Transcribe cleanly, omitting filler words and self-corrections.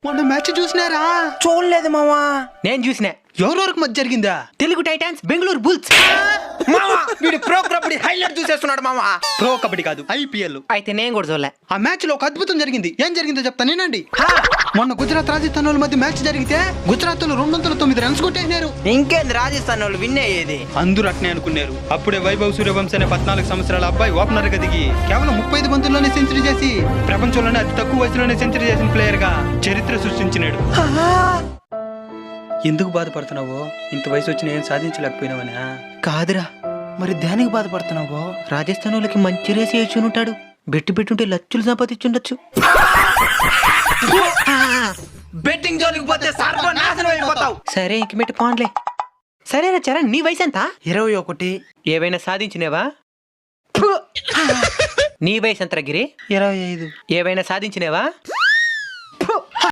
మొన్న మ్యాచ్ చూసినారా? చూడలేదు మావా. నేను చూసినా. ఎవరెవరికి మధ్య జరిగిందా? Telugu Titans Bengaluru bulls. మావా వీడు ప్రో కబడ్డీ హైలైట్ చూసేస్తున్నాడు మావా. ప్రో కబడ్డీ కాదు, ఐపీఎల్. అయితే నేను కూడా చూడలే. ఆ మ్యాచ్ లో ఒక అద్భుతం జరిగింది. ఏం జరిగిందో చెప్తానేనండి. మొన్న గుజరాత్ రాజస్థాన్ వాళ్ళ మధ్య మ్యాచ్ జరిగితే గుజరాత్ లో 209 రన్స్ కొట్టేసినారు. ఇంకేంది రాజస్థాన్ వాళ్ళు విన్ అయ్యేది. అందరూ అట్నే అనుకున్నారు. అప్పుడే వైభవ్ సూర్యవంశీ అనే 14 సంవత్సరాల అబ్బాయి ఓపెనర్ గా దిగి కేవలం 35 బంతుల్లోనే సెంచరీ చేసి ప్రపంచంలోనే అతి తక్కువ వయసులోనే సెంచరీ చేసిన ప్లేయర్ గా చరిత్ర సృష్టించినాడు. ఎందుకు బాధపడుతున్నావో? ఇంత వయసు వచ్చి నేను సాధించలేకపోయినావనా? కాదురా, మరి దేనికి బాధపడుతున్నావో? రాజస్థాన్ వాళ్ళకి మంచి రేసి వేసి ఉంటాడు. పెట్టుంటే లక్షలు సంపాదించుండొచ్చు. బెట్టింగ్ జోలికి పోతే సర్వనాశనం అయిపోతావు. సరే ఇంక మెట్టు పోన్లే. సరేనా చరణ్, నీ వయసు ఎంత? 21. ఏవైనా సాధించినేవా? నీ వయసు ఎంత గిరి? 25. ఏవైనా సాధించినేవా?